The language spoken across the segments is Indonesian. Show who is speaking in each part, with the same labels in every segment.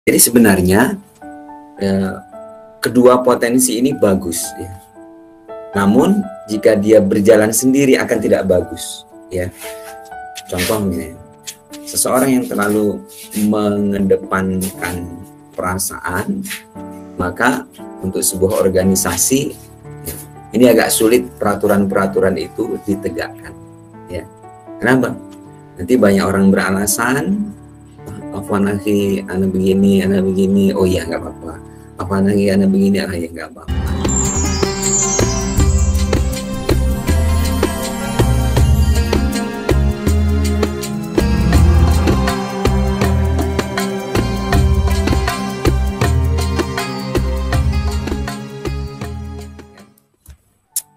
Speaker 1: Jadi sebenarnya kedua potensi ini bagus ya. Namun jika dia berjalan sendiri akan tidak bagus ya. Contohnya seseorang yang terlalu mengedepankan perasaan, maka untuk sebuah organisasi ini agak sulit peraturan-peraturan itu ditegakkan ya. Kenapa? Nanti banyak orang beralasan, afwan akhi, ana begini, oh ya nggak apa-apa. Afwan akhi, ana begini, ah ya nggak apa-apa.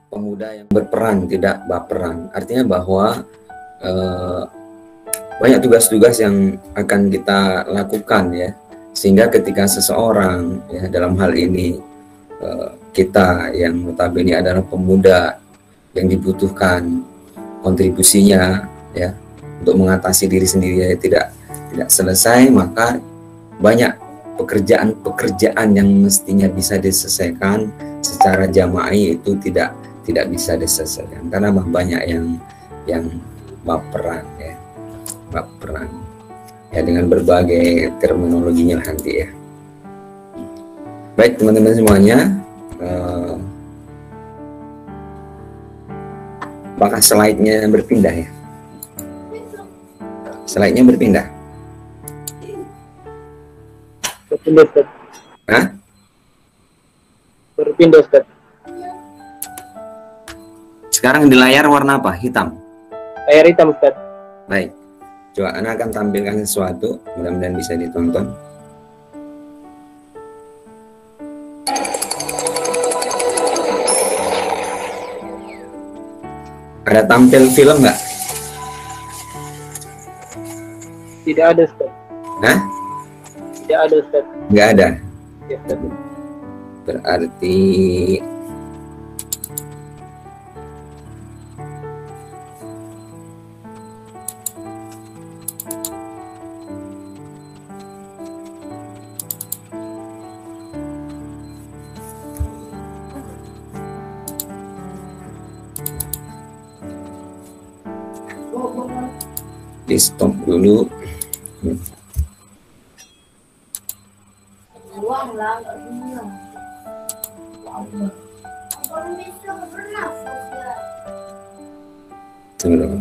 Speaker 1: Pemuda yang berperan, tidak baperan. Artinya bahwa banyak tugas-tugas yang akan kita lakukan ya, sehingga ketika seseorang ya, dalam hal ini kita yang notabene adalah pemuda yang dibutuhkan kontribusinya ya untuk mengatasi diri sendiri ya, tidak selesai, maka banyak pekerjaan yang mestinya bisa diselesaikan secara jama'i itu tidak bisa diselesaikan karena banyak yang baperan ya, baperan ya, dengan berbagai terminologinya nanti ya. Baik teman-teman semuanya, apakah slide-nya berpindah ya? Slide-nya berpindah?
Speaker 2: Berpindah, Ustaz.
Speaker 1: Hah?
Speaker 2: Berpindah, Ustaz.
Speaker 1: Sekarang di layar warna apa? Hitam?
Speaker 2: Layar hitam, Ustaz.
Speaker 1: Baik, coba Ana akan tampilkan sesuatu, mudah-mudahan bisa ditonton. Ada tampil film nggak?
Speaker 2: Tidak ada, Ustaz.
Speaker 1: Hah?
Speaker 2: Tidak ada, Ustaz.
Speaker 1: Nggak ada?
Speaker 2: Ya, Ustaz.
Speaker 1: Berarti di stop dulu. Tunggu.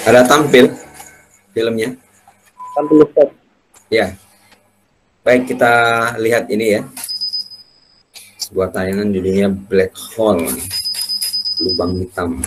Speaker 1: Ada tampil filmnya?
Speaker 2: Tampil, Ustaz.
Speaker 1: Ya. Baik, kita lihat ini ya. Sebuah tayangan judulnya Black Hole, lubang hitam.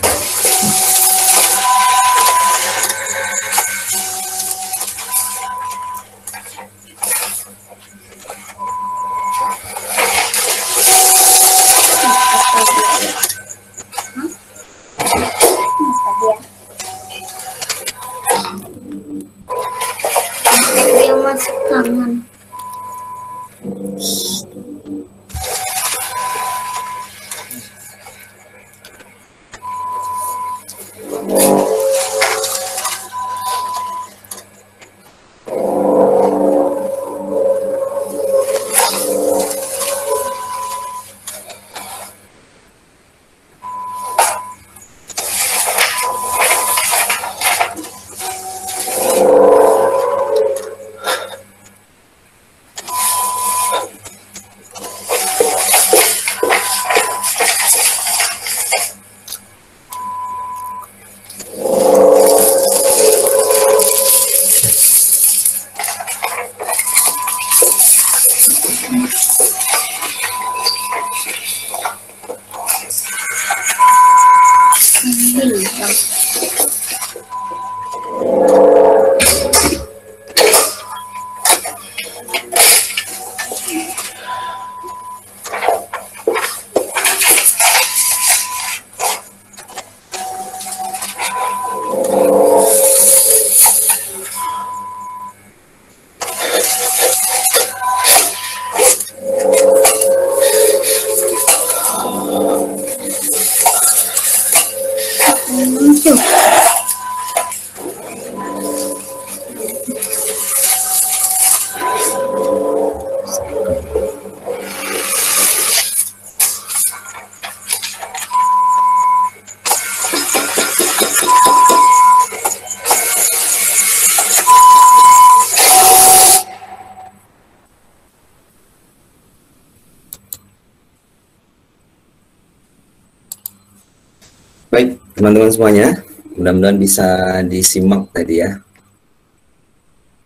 Speaker 1: Baik, teman-teman semuanya, mudah-mudahan bisa disimak tadi ya.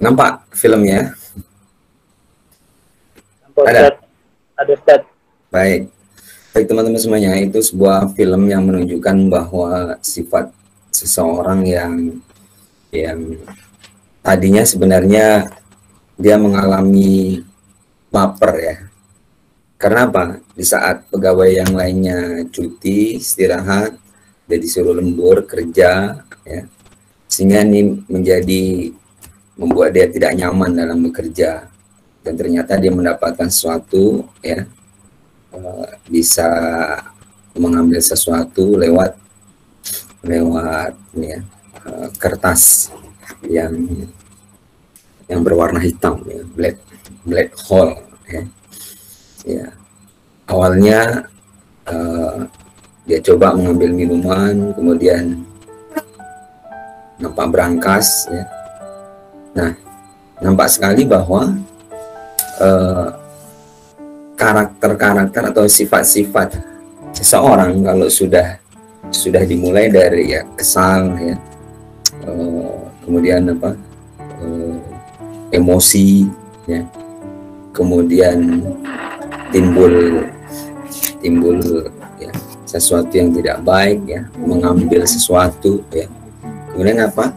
Speaker 1: Nampak filmnya?
Speaker 2: Nampak
Speaker 1: Ada?
Speaker 2: Ustaz? Ada Ustaz.
Speaker 1: Baik. Baik teman-teman semuanya, itu sebuah film yang menunjukkan bahwa sifat seseorang yang tadinya sebenarnya dia mengalami baper ya. Karena apa? Di saat pegawai yang lainnya cuti, istirahat, dia disuruh lembur kerja ya. Sehingga ini membuat dia tidak nyaman dalam bekerja, dan ternyata dia mendapatkan sesuatu ya, bisa mengambil sesuatu lewat ya, kertas yang berwarna hitam ya, black hole ya. Ya, awalnya dia coba mengambil minuman, kemudian nampak berangkas ya. Nah, nampak sekali bahwa karakter-karakter atau sifat-sifat seseorang kalau sudah dimulai dari ya kesal ya, kemudian emosi ya, kemudian timbul ya sesuatu yang tidak baik ya, mengambil sesuatu ya, kemudian apa,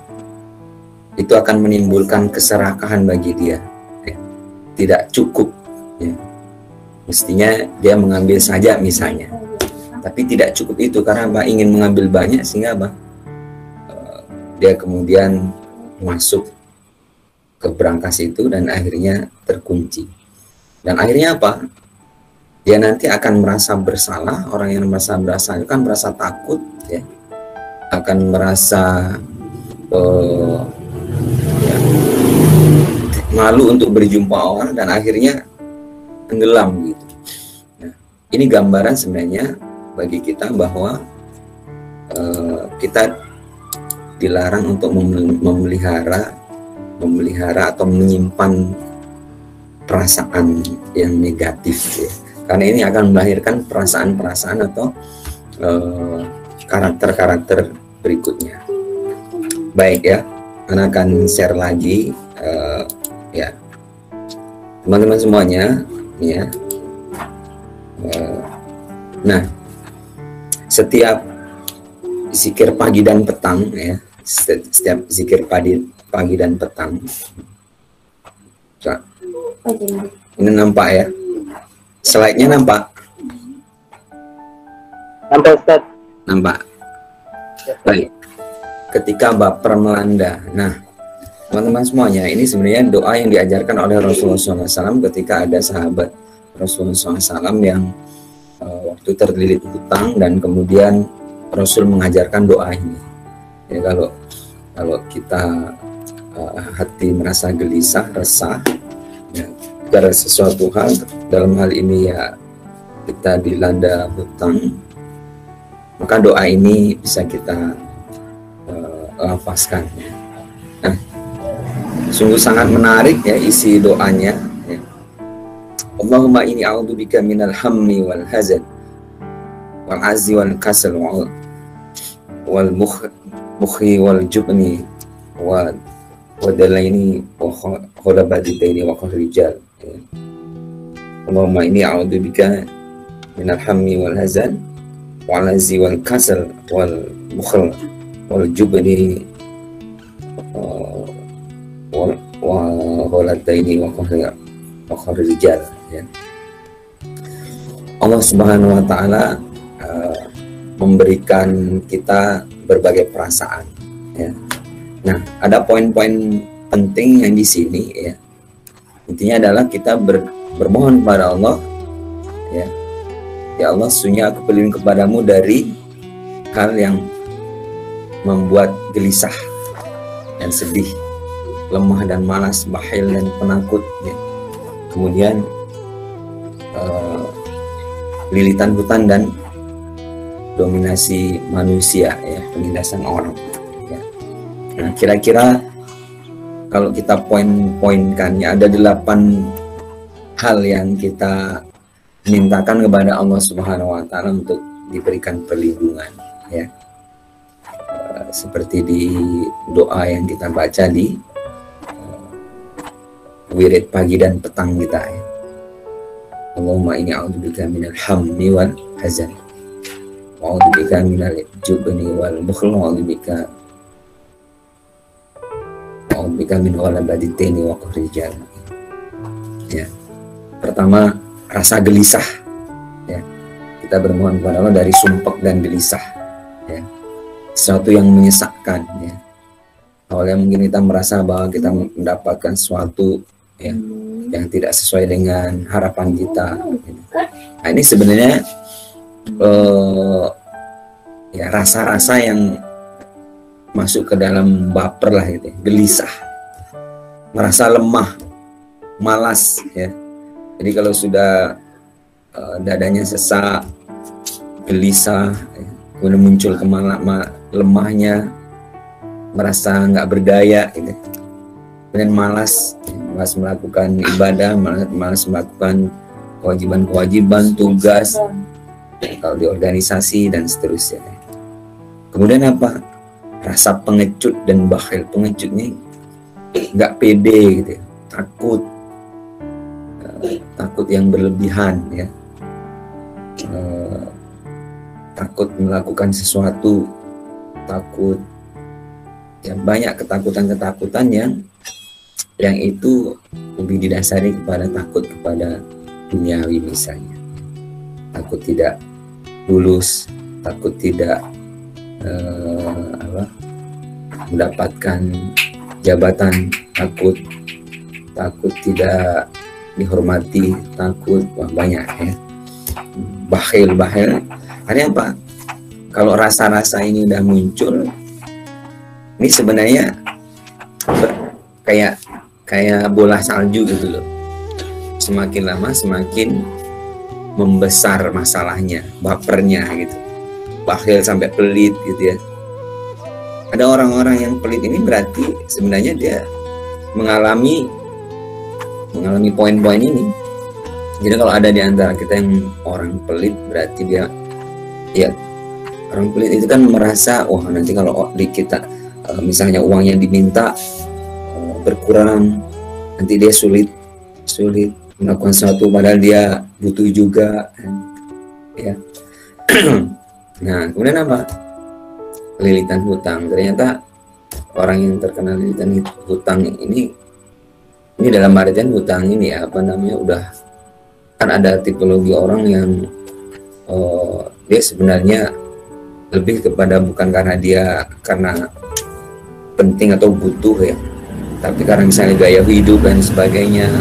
Speaker 1: itu akan menimbulkan keserakahan bagi dia ya. Tidak cukup ya. Mestinya dia mengambil saja misalnya, tapi tidak cukup itu karena apa, ingin mengambil banyak sehingga apa, dia kemudian masuk ke brankas itu dan akhirnya terkunci. Dan akhirnya apa? Dia nanti akan merasa bersalah. Orang yang merasa bersalah itu kan merasa takut ya, akan merasa ya, malu untuk berjumpa orang dan akhirnya tenggelam gitu. Nah, ini gambaran sebenarnya bagi kita bahwa kita dilarang untuk memelihara atau menyimpan perasaan yang negatif ya. Karena ini akan melahirkan perasaan-perasaan atau karakter-karakter berikutnya. Baik ya, Ana akan share lagi ya teman-teman semuanya ya. Nah, setiap zikir pagi dan petang ya, setiap zikir pagi dan petang. Ini nampak ya? Slide-nya nampak?
Speaker 2: Nampak Ustaz.
Speaker 1: Nampak. Baik. Ketika baper melanda. Nah, teman-teman semuanya, ini sebenarnya doa yang diajarkan oleh Rasulullah SAW ketika ada sahabat Rasulullah SAW yang waktu terlilit hutang dan kemudian Rasul mengajarkan doa ini. Ya, kalau kita hati merasa gelisah, resah, ya, karena sesuatu hal, dalam hal ini ya kita dilanda hutang, maka doa ini bisa kita lafazkan. Nah, sungguh sangat menarik ya isi doanya. Ya. Allahumma inni a'udzubika minal hammi wal hazan wal azzi wal kasal wal mukhi wal jubni wa dalaini wa khulabati daini wa rijal. Allahumma inni a'udzubika minal hammi wal hazan wal azzi wal kasal wal mukhl wal jubni wa kholataini wa rijal ya. Allah Subhanahu wa taala memberikan kita berbagai perasaan ya. Nah, ada poin-poin penting yang di sini ya. Intinya adalah kita bermohon kepada Allah ya. Ya Allah, sesungguhnya aku berlindung kepadamu dari hal yang membuat gelisah dan sedih, lemah dan malas, bakhil dan penakut ya. Kemudian lilitan hutang dan dominasi manusia ya, penindasan orang ya. Nah, kira-kira kalau kita poin-poinkannya ada 8 hal yang kita mintakan kepada Allah Subhanahu wa taala untuk diberikan perlindungan ya. seperti di doa yang kita baca di wirid pagi dan petang kita ya. Allahumma inni a'udzubika minal hammi wal hazan, wa a'udzubika minal jubni wal bukhl, wa a'udzubika min ghalabati dini wa qahri rijal. Ya. Pertama, rasa gelisah ya. Kita bermohon kepada Allah dari sumpek dan gelisah ya. Sesuatu yang menyesakkan ya. Awalnya mungkin kita merasa bahwa kita mendapatkan sesuatu ya yang tidak sesuai dengan harapan kita. Nah, ini sebenarnya ya rasa-rasa yang masuk ke dalam baper lah gitu ya. Gelisah, merasa lemah, malas ya. Jadi kalau sudah dadanya sesak, gelisah ya, kemudian muncul lemahnya, merasa nggak berdaya gitu. Kemudian malas melakukan ibadah, malas melakukan kewajiban-kewajiban, tugas kalau di organisasi dan seterusnya. Kemudian apa? Rasa pengecut dan bakhil. Pengecutnya nggak pede gitu ya. Takut yang berlebihan ya. Takut melakukan sesuatu, takut ya, banyak ketakutan yang itu lebih didasari kepada takut kepada duniawi misalnya. Takut tidak lulus, takut tidak mendapatkan jabatan, takut tidak dihormati, takut banyak ya. Bakhil artinya apa? Kalau rasa-rasa ini udah muncul, ini sebenarnya kayak bola salju gitu loh. Semakin lama semakin membesar masalahnya, bapernya gitu. Bakhil sampai pelit gitu ya. Ada orang-orang yang pelit ini berarti sebenarnya dia mengalami poin-poin ini. Jadi kalau ada di antara kita yang orang pelit, berarti dia ya, orang pelit itu kan merasa wah nanti kalau di kita misalnya uang yang diminta berkurang, nanti dia sulit melakukan sesuatu padahal dia butuh juga ya. Nah, kemudian apa? Lilitan hutang. Ternyata orang yang terkena lilitan hutang ini dalam artian hutang ini ya, udah kan ada tipologi orang yang dia sebenarnya lebih kepada bukan karena dia karena penting atau butuh ya, tapi karena misalnya gaya hidup dan sebagainya,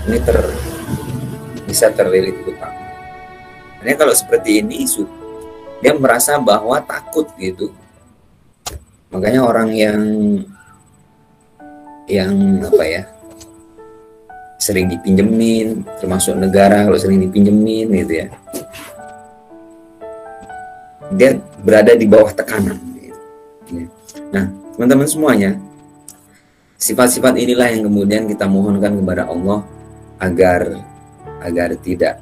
Speaker 1: ini bisa terlilit hutang. Karena kalau seperti ini dia merasa bahwa takut gitu. Makanya orang yang apa ya, sering dipinjemin, termasuk negara kalau sering dipinjemin gitu ya, dia berada di bawah tekanan gitu. Nah, teman-teman semuanya, sifat-sifat inilah yang kemudian kita mohonkan kepada Allah agar tidak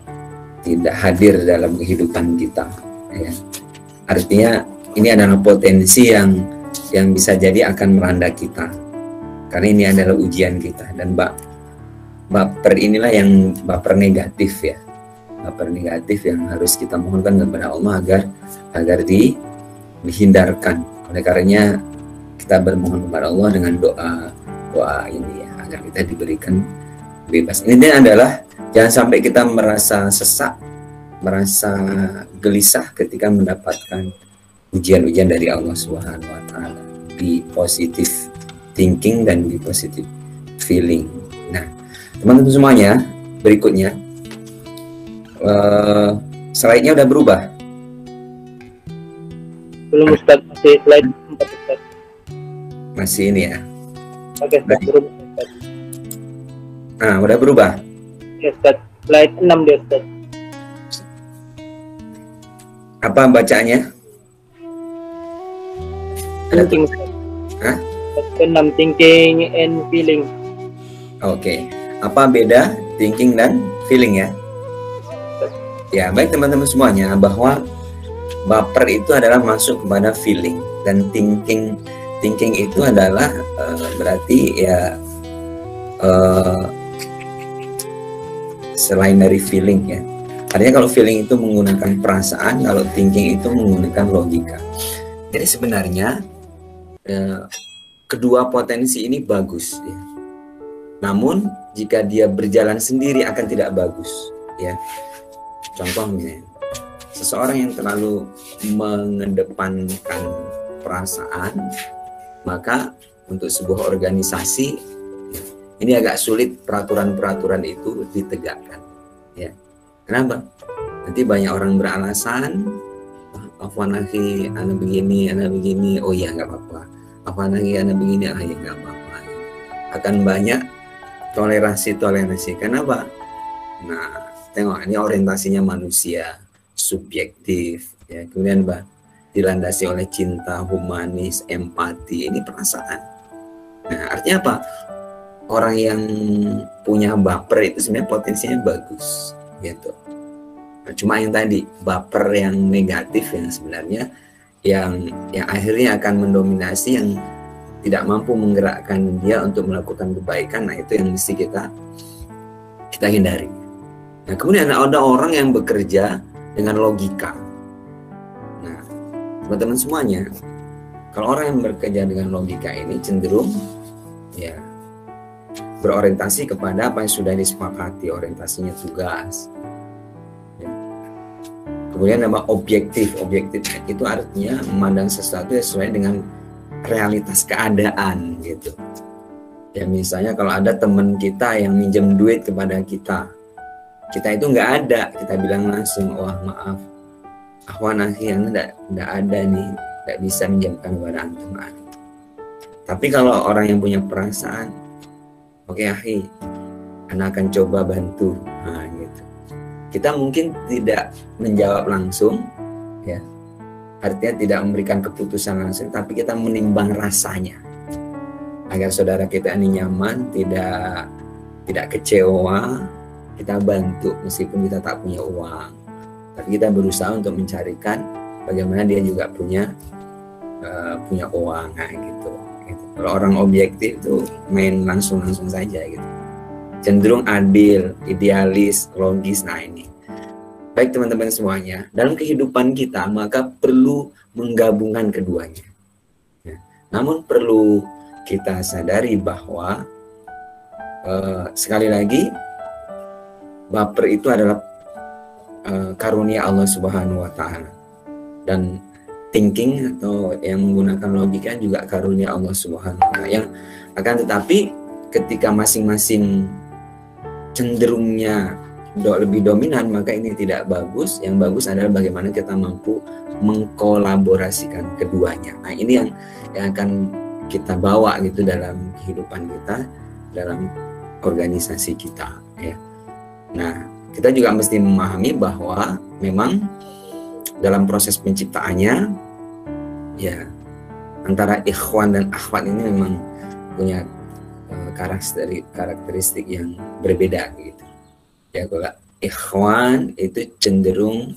Speaker 1: hadir dalam kehidupan kita ya. Artinya ini adalah potensi yang bisa jadi akan melanda kita, karena ini adalah ujian kita. Dan baper inilah yang baper negatif ya, baper negatif yang harus kita mohonkan kepada Allah agar dihindarkan. Oleh karenanya kita bermohon kepada Allah dengan doa ini ya, agar kita diberikan bebas. Ini adalah jangan sampai kita merasa sesak, merasa gelisah ketika mendapatkan ujian-ujian dari Allah Subhanahu wa taala. Be positive thinking dan be positive feeling. Nah, teman-teman semuanya, berikutnya slide-nya udah berubah?
Speaker 2: Belum Ustaz, masih slide 4 Ustaz.
Speaker 1: Masih ini ya.
Speaker 2: Oke, Ustaz, berubah Ustaz.
Speaker 1: Nah, udah berubah?
Speaker 2: Ya Ustaz, slide 6 dia Ustaz.
Speaker 1: Apa bacaannya?
Speaker 2: Thinking Ustaz.
Speaker 1: Hah?
Speaker 2: Slide 6, thinking and feeling.
Speaker 1: Oke. Apa beda thinking dan feeling ya? Ya, baik teman-teman semuanya, bahwa baper itu adalah masuk kepada feeling. Dan thinking itu adalah berarti ya selain dari feeling ya. Artinya kalau feeling itu menggunakan perasaan, kalau thinking itu menggunakan logika. Jadi sebenarnya kedua potensi ini bagus ya. Namun jika dia berjalan sendiri akan tidak bagus ya. Contohnya, seseorang yang terlalu mengedepankan perasaan, maka untuk sebuah organisasi ini agak sulit peraturan-peraturan itu ditegakkan ya. Kenapa? Nanti banyak orang beralasan, afwan akhi, ana begini, oh ya nggak apa-apa. Afwan akhi, ana begini, ah ya nggak apa-apa. Akan banyak toleransi. Kenapa? Nah, tengok ini orientasinya manusia, subjektif, ya. Kemudian dilandasi oleh cinta, humanis, empati, ini perasaan. Nah, artinya apa? Orang yang punya baper itu sebenarnya potensinya bagus, gitu. Nah, cuma yang tadi baper yang negatif yang sebenarnya yang akhirnya akan mendominasi, yang tidak mampu menggerakkan dia untuk melakukan kebaikan. Nah, itu yang mesti kita hindari. Nah, kemudian ada orang yang bekerja dengan logika. Nah, teman-teman semuanya, kalau orang yang bekerja dengan logika ini cenderung ya berorientasi kepada apa yang sudah disepakati, orientasinya tugas. Ya. Kemudian nama objektif itu artinya memandang sesuatu yang sesuai dengan realitas keadaan gitu. Ya misalnya kalau ada teman kita yang minjem duit kepada kita itu nggak ada, kita bilang langsung, wah maaf, ahwan akhi, nggak ada nih, nggak bisa minjamkan kepada antum. Tapi kalau orang yang punya perasaan, oke akhi, ana akan coba bantu, nah gitu. Kita mungkin tidak menjawab langsung, ya, artinya tidak memberikan keputusan langsung, tapi kita menimbang rasanya agar saudara kita ini nyaman, tidak kecewa. Kita bantu meskipun kita tak punya uang, tapi kita berusaha untuk mencarikan bagaimana dia juga punya uang, nah, gitu. Kalau orang objektif itu main langsung saja gitu, cenderung adil, idealis, logis. Nah ini baik teman-teman semuanya, dalam kehidupan kita maka perlu menggabungkan keduanya ya. Namun perlu kita sadari bahwa sekali lagi baper itu adalah karunia Allah Subhanahu wa Ta'ala, dan thinking atau yang menggunakan logika juga karunia Allah Subhanahu wa Ta'ala, yang akan tetapi ketika masing-masing cenderungnya lebih dominan, maka ini tidak bagus. Yang bagus adalah bagaimana kita mampu mengkolaborasikan keduanya. Nah ini yang akan kita bawa gitu dalam kehidupan kita, dalam organisasi kita ya. Nah, kita juga mesti memahami bahwa memang dalam proses penciptaannya ya antara ikhwan dan akhwat ini memang punya karakteristik yang berbeda gitu. Ya, kalau ikhwan itu cenderung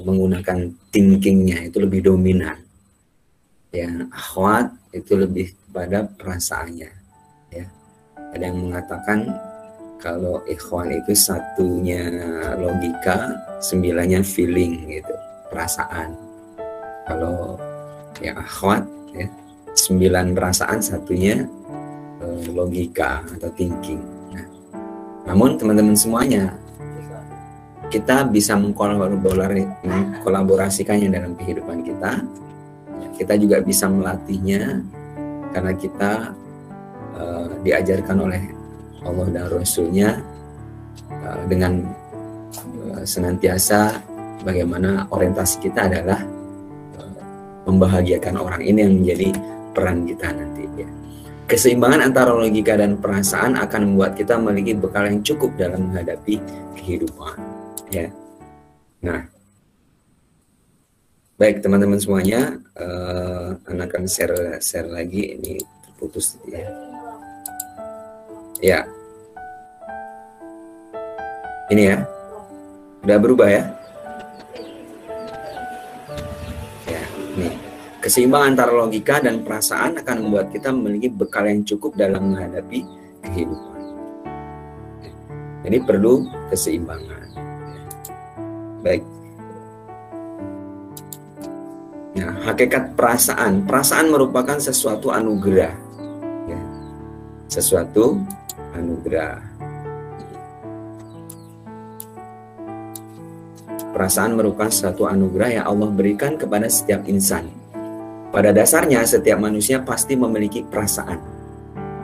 Speaker 1: menggunakan thinkingnya itu lebih dominan. Ya, akhwat itu lebih kepada perasaannya. Ya, ada yang mengatakan kalau ikhwan itu satunya logika, 9-nya feeling gitu, perasaan. Kalau yang akhwat ya 9 perasaan, 1-nya logika atau thinking. Nah, namun teman-teman semuanya, kita bisa mengkolaborasikannya dalam kehidupan kita. Kita juga bisa melatihnya karena kita diajarkan oleh Allah dan Rasulnya dengan senantiasa bagaimana orientasi kita adalah membahagiakan orang. Ini yang menjadi peran kita nanti ya. Keseimbangan antara logika dan perasaan akan membuat kita memiliki bekal yang cukup dalam menghadapi kehidupan ya. Nah, baik teman-teman semuanya, anak akan share lagi, ini terputus ya. Ya, ini ya, udah berubah ya. Ya, nih Keseimbangan antara logika dan perasaan akan membuat kita memiliki bekal yang cukup dalam menghadapi kehidupan. Jadi perlu keseimbangan. Baik. Nah, hakikat perasaan. Perasaan merupakan sesuatu anugerah. Ya. Sesuatu anugerah. Perasaan merupakan suatu anugerah yang Allah berikan kepada setiap insan. Pada dasarnya, setiap manusia pasti memiliki perasaan.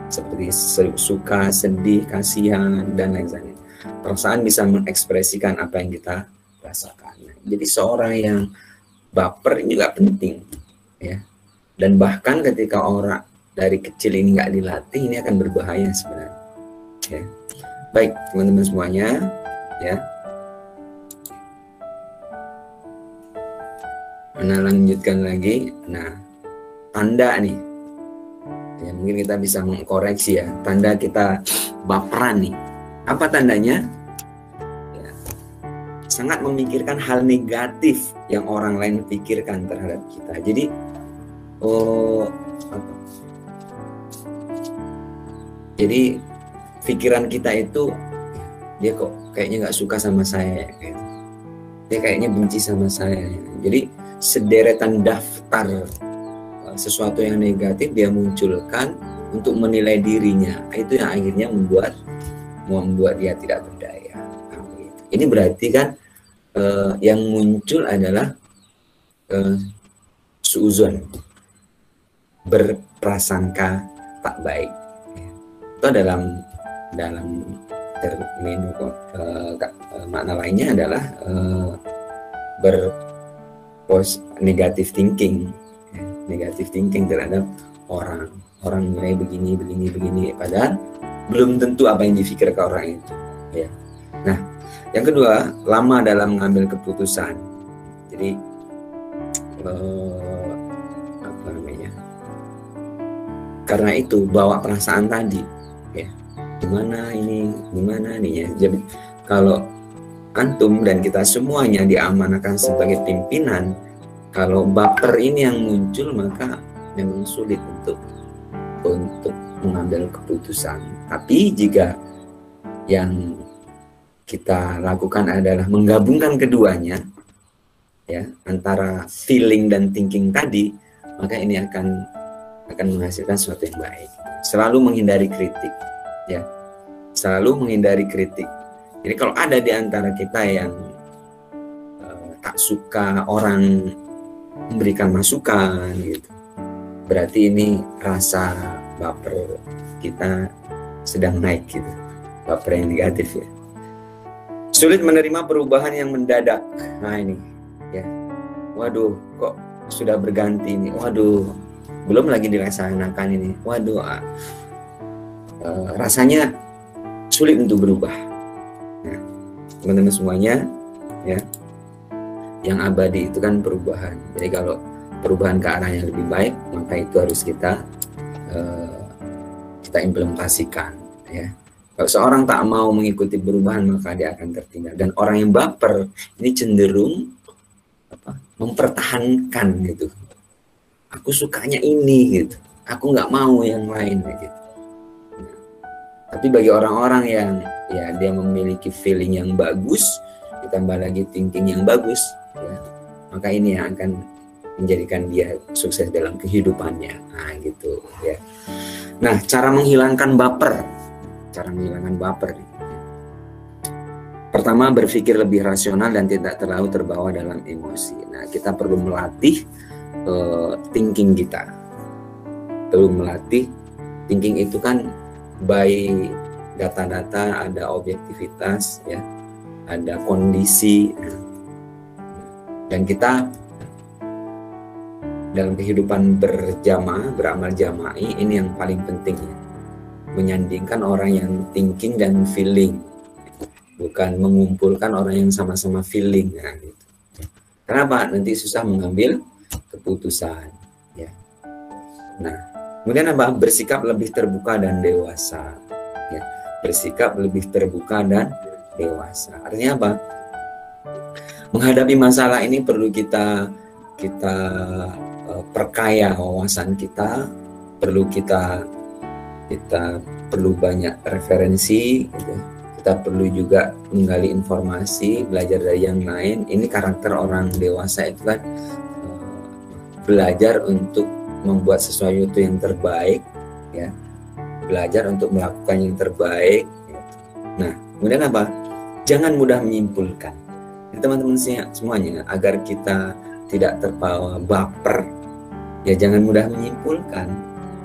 Speaker 1: Seperti suka, sedih, kasihan, dan lain sebagainya. Perasaan bisa mengekspresikan apa yang kita rasakan. Jadi seorang yang baper ini juga penting. Ya. Dan bahkan ketika orang dari kecil ini nggak dilatih, ini akan berbahaya sebenarnya. Ya. Baik, teman-teman semuanya. Ya. Nah, lanjutkan lagi. Nah, tanda nih, ya, mungkin kita bisa mengkoreksi ya. Tanda kita baperan nih. Apa tandanya? Ya, sangat memikirkan hal negatif yang orang lain pikirkan terhadap kita. Jadi, jadi pikiran kita itu, dia kok kayaknya nggak suka sama saya, gitu. Dia kayaknya benci sama saya. Jadi sederetan daftar sesuatu yang negatif dia munculkan untuk menilai dirinya. Itu yang akhirnya membuat dia tidak berdaya. Ini berarti kan yang muncul adalah suuzon, berprasangka tak baik. Itu dalam termin makna lainnya adalah negative thinking terhadap orang nilai begini, padahal belum tentu apa yang dipikirkan orang itu. Ya. Nah, yang kedua, lama dalam mengambil keputusan. Jadi karena itu bawa perasaan tadi, ya. Gimana nih ya. Jadi kalau antum dan kita semuanya diamanahkan sebagai pimpinan, kalau baper ini yang muncul, maka memang sulit untuk mengambil keputusan. Tapi jika yang kita lakukan adalah menggabungkan keduanya, ya, antara feeling dan thinking tadi, maka ini akan menghasilkan sesuatu yang baik. Selalu menghindari kritik, ya, selalu menghindari kritik. Jadi kalau ada di antara kita yang tak suka orang memberikan masukan, gitu, berarti ini rasa baper kita sedang naik, gitu, baper yang negatif, ya. Sulit menerima perubahan yang mendadak. Nah ini, ya, waduh, kok sudah berganti ini, waduh, belum lagi dirasakan ini, waduh, rasanya sulit untuk berubah. Teman-teman semuanya, ya, yang abadi itu kan perubahan. Jadi kalau perubahan ke arah yang lebih baik, maka itu harus kita implementasikan, ya. Kalau seorang tak mau mengikuti perubahan, maka dia akan tertinggal. Dan orang yang baper ini cenderung mempertahankan, gitu. Aku sukanya ini, gitu. Aku nggak mau yang lain, gitu. Nah, tapi bagi orang-orang yang dia memiliki feeling yang bagus, ditambah lagi thinking yang bagus, ya, maka ini yang akan menjadikan dia sukses dalam kehidupannya. Nah, gitu, ya. Nah, cara menghilangkan baper. Pertama, berpikir lebih rasional dan tidak terlalu terbawa dalam emosi. Nah, kita perlu melatih thinking kita. Thinking itu kan by data-data, ada objektivitas, ya, ada kondisi, dan kita dalam kehidupan berjamaah, beramal jama'i, ini yang paling penting, ya, menyandingkan orang yang thinking dan feeling, bukan mengumpulkan orang yang sama-sama feeling, ya, gitu. Kenapa? Nanti susah mengambil keputusan, ya. Nah, kemudian apa? Bersikap lebih terbuka dan dewasa, ya. Bersikap lebih terbuka dan dewasa. Artinya apa? Menghadapi masalah ini perlu kita perkaya wawasan kita, kita perlu banyak referensi, gitu. Kita perlu juga menggali informasi, belajar dari yang lain. Ini karakter orang dewasa itu kan, belajar untuk membuat sesuatu yang terbaik, ya, belajar untuk melakukan yang terbaik. Ya. Nah, kemudian apa? Jangan mudah menyimpulkan. Teman-teman semuanya, agar kita tidak terbawa baper, ya jangan mudah menyimpulkan.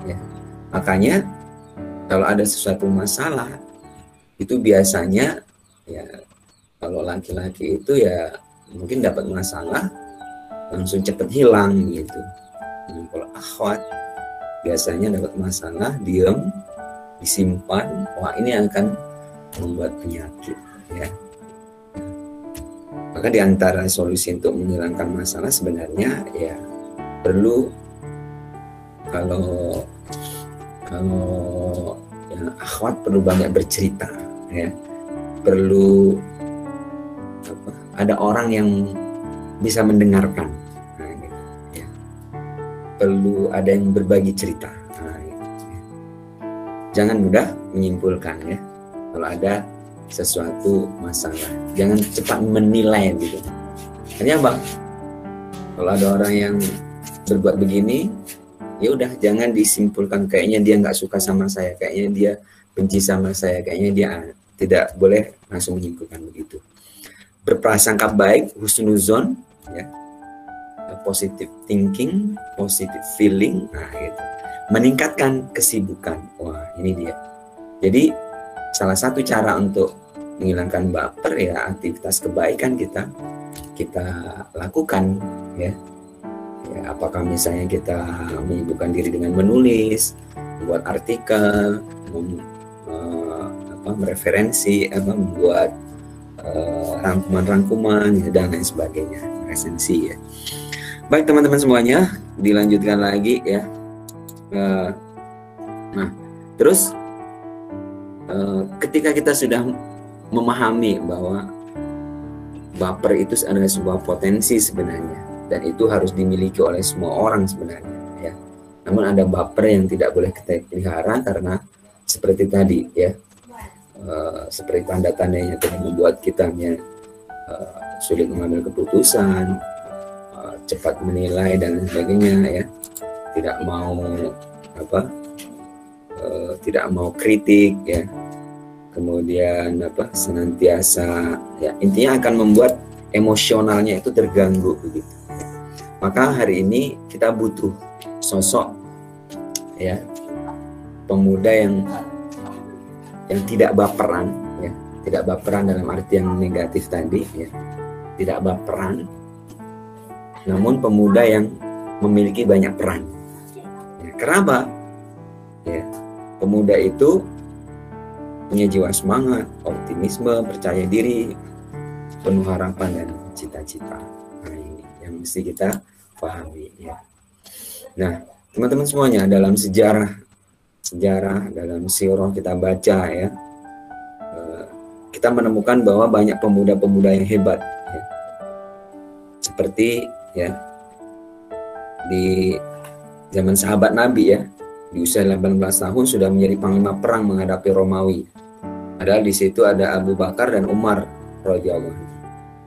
Speaker 1: Ya. Makanya kalau ada sesuatu masalah, itu biasanya ya kalau laki-laki itu ya mungkin dapat masalah langsung cepat hilang gitu. Kalau akhwat biasanya dapat masalah, diam, disimpan, wah ini akan membuat penyakit, ya. Maka di antara solusi untuk menghilangkan masalah sebenarnya ya perlu, kalau ya, akhwat perlu banyak bercerita, ya, perlu ada orang yang bisa mendengarkan, nah, gitu, ya. Perlu ada yang berbagi cerita, nah, gitu, ya. Jangan mudah menyimpulkan, ya, kalau ada sesuatu masalah, jangan cepat menilai gitu. Hanya bang, kalau ada orang yang berbuat begini, ya udah jangan disimpulkan kayaknya dia nggak suka sama saya, kayaknya dia benci sama saya, kayaknya dia, tidak boleh langsung menyimpulkan begitu. Berprasangka baik, husnuzon, ya, positive thinking, positive feeling, nah itu meningkatkan kesibukan. Wah ini dia. Jadi salah satu cara untuk menghilangkan baper ya aktivitas kebaikan kita lakukan, ya. Ya, apakah misalnya kita menyibukkan diri dengan menulis, membuat artikel, mereferensi, membuat rangkuman-rangkuman, dan lain sebagainya, resensi, ya. Baik teman-teman semuanya, dilanjutkan lagi, ya. Nah, terus ketika kita sudah memahami bahwa baper itu adalah sebuah potensi sebenarnya, dan itu harus dimiliki oleh semua orang sebenarnya, ya. Namun ada baper yang tidak boleh kita pelihara karena seperti tadi, ya, seperti tanda-tandanya tadi membuat kita sulit mengambil keputusan, cepat menilai dan sebagainya, ya. Tidak mau kritik, ya. Kemudian senantiasa, ya, intinya akan membuat emosionalnya itu terganggu begitu. Maka hari ini kita butuh sosok, ya, pemuda yang tidak baperan, ya, tidak baperan dalam arti yang negatif tadi, ya, tidak baperan, namun pemuda yang memiliki banyak peran. Ya, kenapa? Ya, pemuda itu punya jiwa semangat, optimisme, percaya diri, penuh harapan dan cita-cita. Nah, ini yang mesti kita pahami, ya. Nah, teman-teman semuanya, dalam sejarah dalam sirah kita baca, ya, kita menemukan bahwa banyak pemuda-pemuda yang hebat, ya. Seperti, ya, di zaman sahabat Nabi, ya, di usia 18 tahun sudah menjadi panglima perang menghadapi Romawi. Padahal di situ ada Abu Bakar dan Umar radhiyallahu anhu.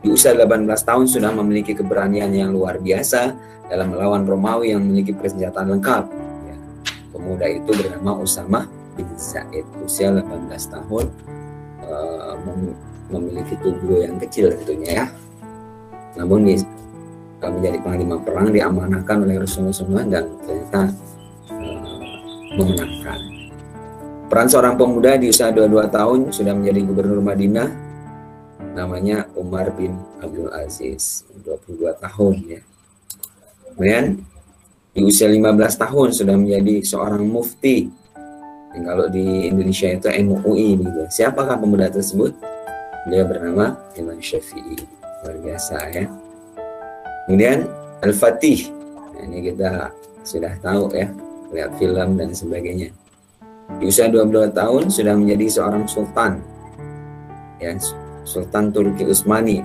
Speaker 1: Di usia 18 tahun sudah memiliki keberanian yang luar biasa dalam melawan Romawi yang memiliki persenjataan lengkap. Ya. Pemuda itu bernama Usamah bin Zaid. Usia 18 tahun, memiliki tubuh yang kecil tentunya, ya. Namun menjadi panglima perang, diamanahkan oleh Rasulullah SAW dan ternyata memenangkan. Peran seorang pemuda di usia 22 tahun sudah menjadi gubernur Madinah, namanya Umar bin Abdul Aziz, 22 tahun, ya. Kemudian di usia 15 tahun sudah menjadi seorang mufti. Dan kalau di Indonesia itu MUI gitu. Siapakah pemuda tersebut? Dia bernama Imam Syafi'i. Luar biasa, ya. Kemudian Al-Fatih. Nah, ini kita sudah tahu, ya, lihat film dan sebagainya. Di usia 22 tahun sudah menjadi seorang sultan, ya, Sultan Turki Utsmani,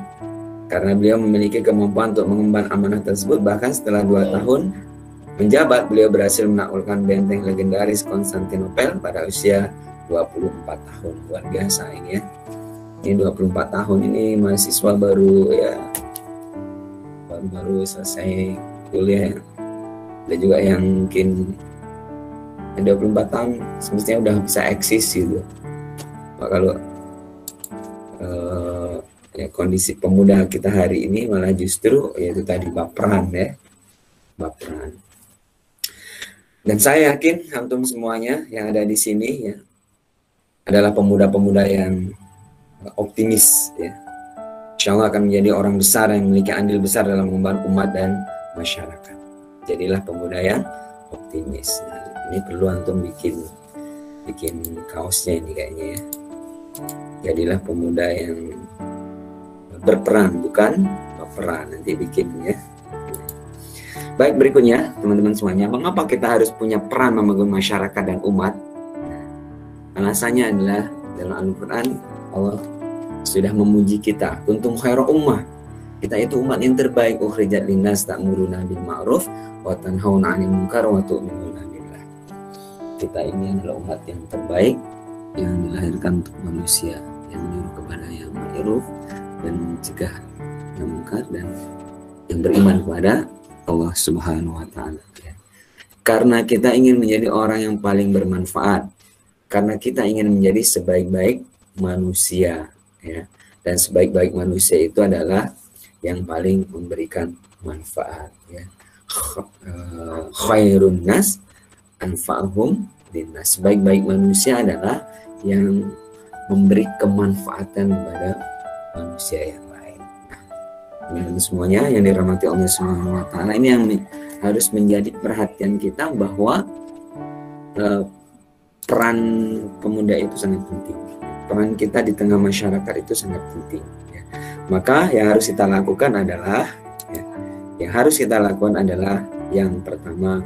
Speaker 1: karena beliau memiliki kemampuan untuk mengemban amanah tersebut. Bahkan setelah 2 tahun menjabat, beliau berhasil menaklukkan benteng legendaris Konstantinopel pada usia 24 tahun. Luar biasa ini ya. Ini 24 tahun ini mahasiswa baru ya, baru selesai kuliah. Ada juga yang mungkin 24 tahun semestinya udah bisa eksis gitu. Kalau ya, kondisi pemuda kita hari ini malah justru yaitu tadi baperan ya, baperan. Dan saya yakin antum semuanya yang ada di sini ya adalah pemuda-pemuda yang optimis ya. Insya Allah akan menjadi orang besar yang memiliki andil besar dalam membangun umat dan masyarakat. Jadilah pemuda yang optimis. Nah, ini perlu antum bikin kaosnya ini kayaknya ya. Jadilah pemuda yang berperan, bukan baperan. Nanti bikinnya. Baik, berikutnya teman-teman semuanya, mengapa kita harus punya peran membangun masyarakat dan umat? Alasannya adalah dalam Al-Quran Allah sudah memuji kita. Kuntum khairu ummah. Kita itu umat yang terbaik. Ukhrijat linnas ta'muruna bil ma'ruf wa tanhauna 'anil munkar wa tu'minuna billah. Kita ini adalah umat yang terbaik yang dilahirkan untuk manusia, yang menyuruh kepada yang ma'ruf dan mencegah yang munkar dan yang beriman kepada Allah Subhanahu wa taala. Karena kita ingin menjadi orang yang paling bermanfaat. Karena kita ingin menjadi sebaik-baik manusia ya. Dan sebaik-baik manusia itu adalah yang paling memberikan manfaat ya. Khairun nas anfa'hum linnas. Sebaik-baik manusia adalah yang memberi kemanfaatan kepada manusia yang lain. Nah, semuanya yang dirahmati Allah Subhanahu wa taala, ini yang harus menjadi perhatian kita bahwa peran pemuda itu sangat penting. Peran kita di tengah masyarakat itu sangat penting. Ya. Maka yang harus kita lakukan adalah, yang pertama,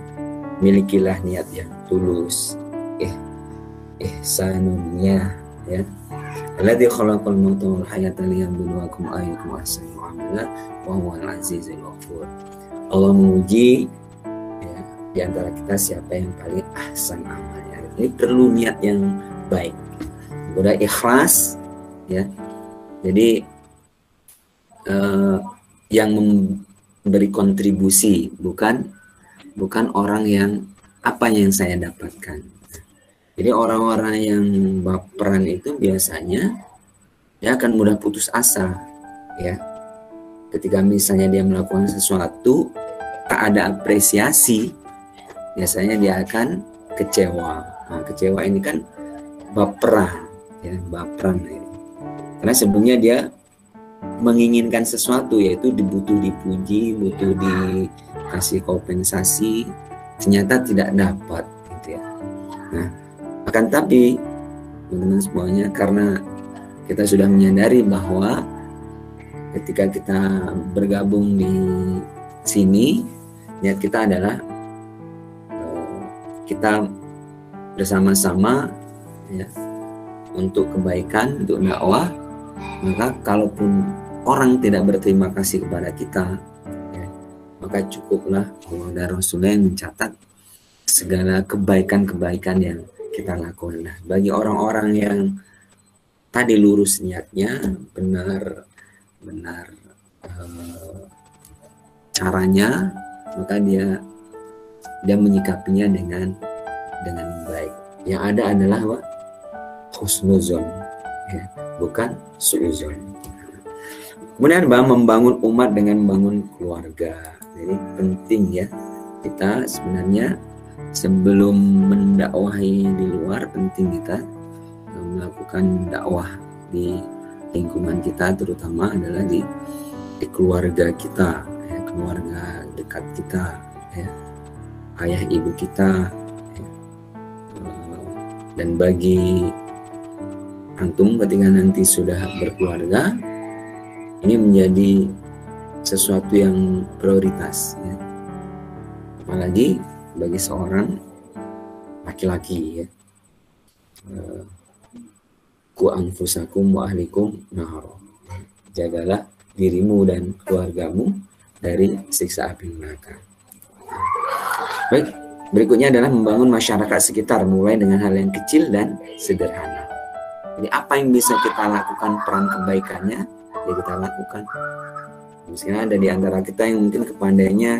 Speaker 1: milikilah niat yang tulus. Ihsanunnya, ya. Alladzi khalaqal mauta wal hayata liyabluwakum ayyukum ahsanu amala wa huwal azizul ghafur. Allah menguji ya, di antara kita siapa yang paling ahsan amalnya. Ini perlu niat yang baik. Udah ikhlas ya. Jadi yang memberi kontribusi bukan orang yang apa yang saya dapatkan. Jadi orang-orang yang baperan itu biasanya dia akan mudah putus asa ya. Ketika misalnya dia melakukan sesuatu tak ada apresiasi, biasanya dia akan kecewa. Nah, kecewa ini kan baperan ya, baperan ini. Karena sebelumnya dia menginginkan sesuatu, yaitu butuh dipuji, butuh dikasih kompensasi, ternyata tidak dapat gitu ya. Nah, akan tapi teman-teman semuanya, karena kita sudah menyadari bahwa ketika kita bergabung di sini, niat kita adalah kita bersama-sama ya, untuk kebaikan, untuk dakwah. Maka kalaupun orang tidak berterima kasih kepada kita ya, maka cukuplah Allah dan Rasulullah yang mencatat segala kebaikan-kebaikan yang kita lakukan. Nah, bagi orang-orang yang tadi lurus niatnya, benar caranya, maka dia menyikapinya dengan baik. Yang ada adalah husnuzon ya, bukan suuzon. Kemudian membangun umat dengan membangun keluarga. Jadi penting ya, kita sebenarnya sebelum mendakwahi di luar, penting kita melakukan dakwah di lingkungan kita, terutama adalah di keluarga kita ya, keluarga dekat kita ya, ayah ibu kita ya. Dan bagi antum ketika nanti sudah berkeluarga, ini menjadi sesuatu yang prioritas ya. Apalagi bagi seorang laki-laki ya, ku anfusakum wa ahlikum nahar, jagalah dirimu dan keluargamu dari siksa api neraka. Baik, berikutnya adalah membangun masyarakat sekitar mulai dengan hal yang kecil dan sederhana. Jadi apa yang bisa kita lakukan, peran kebaikannya ya kita lakukan. Misalnya ada di antara kita yang mungkin kepandaiannya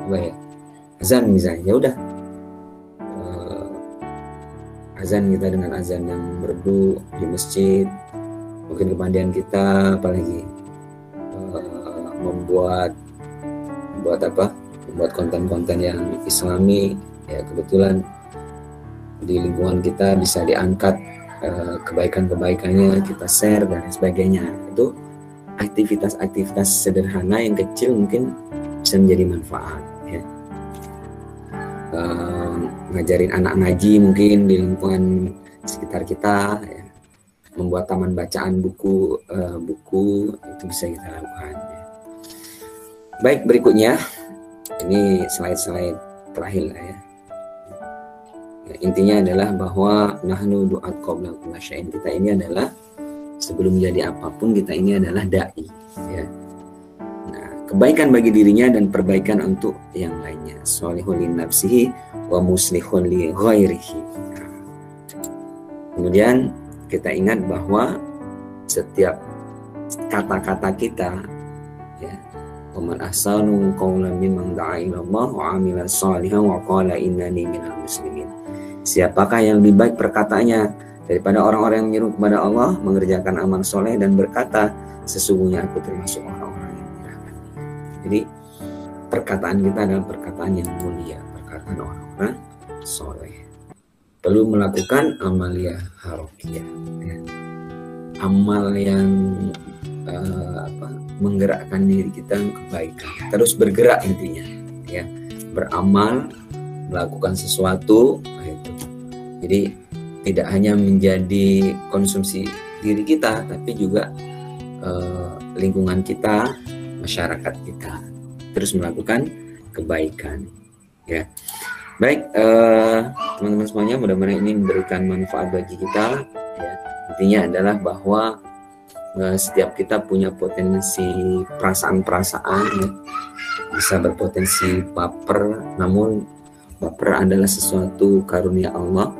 Speaker 1: apa ya, azan misalnya, ya udah azan kita dengan azan yang merdu di masjid. Mungkin kepandaian kita apalagi membuat konten-konten yang islami, ya kebetulan di lingkungan kita bisa diangkat kebaikan-kebaikannya, kita share dan sebagainya. Itu aktivitas-aktivitas sederhana yang kecil mungkin bisa menjadi manfaat ya. Ngajarin anak ngaji mungkin di lingkungan sekitar kita ya. Membuat taman bacaan buku itu bisa kita lakukan ya. Baik, berikutnya ini slide terakhir lah ya. Intinya adalah bahwa nahnu du'at qabla kulli syai'in, kita ini adalah sebelum menjadi apapun kita ini adalah dai ya. Nah, kebaikan bagi dirinya dan perbaikan untuk yang lainnya. Sholihun li nafsihi wa muslihun li ghairihi. Nah, kemudian kita ingat bahwa setiap kata-kata kita ya, wa man ahsanu qawlan mimman da'a ila Allah wa 'amila shalihan wa qala innani minal muslimin. Siapakah yang lebih baik perkataannya daripada orang-orang yang menyeru kepada Allah, mengerjakan amal soleh dan berkata, sesungguhnya aku termasuk orang-orang yang menyerahkan. Jadi perkataan kita adalah perkataan yang mulia, perkataan orang-orang soleh. Perlu melakukan amaliyah harokiyah, ya. Amal yang menggerakkan diri kita ke kebaikan. Terus bergerak intinya, ya. Beramal, melakukan sesuatu, itu. Jadi tidak hanya menjadi konsumsi diri kita, tapi juga lingkungan kita, masyarakat kita, terus melakukan kebaikan. Ya, baik teman-teman semuanya, mudah-mudahan ini memberikan manfaat bagi kita. Ya, intinya adalah bahwa setiap kita punya potensi perasaan-perasaan, ya. Bisa berpotensi baper, namun baper adalah sesuatu karunia Allah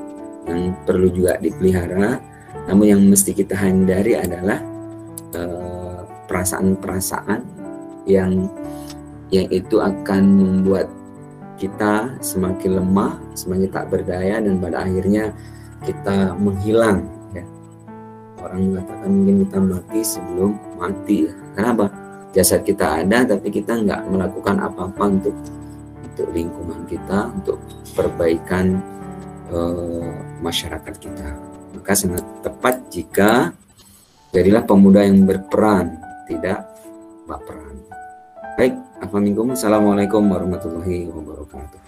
Speaker 1: yang perlu juga dipelihara. Namun yang mesti kita hindari adalah perasaan-perasaan yang itu akan membuat kita semakin lemah, semakin tak berdaya, dan pada akhirnya kita menghilang ya. Orang mengatakan mungkin kita mati sebelum mati ya. Kenapa? Jasad kita ada tapi kita nggak melakukan apa-apa untuk lingkungan kita, untuk perbaikan masyarakat kita. Maka sangat tepat jika jadilah pemuda yang berperan, tidak baperan. Baik, assalamualaikum warahmatullahi wabarakatuh.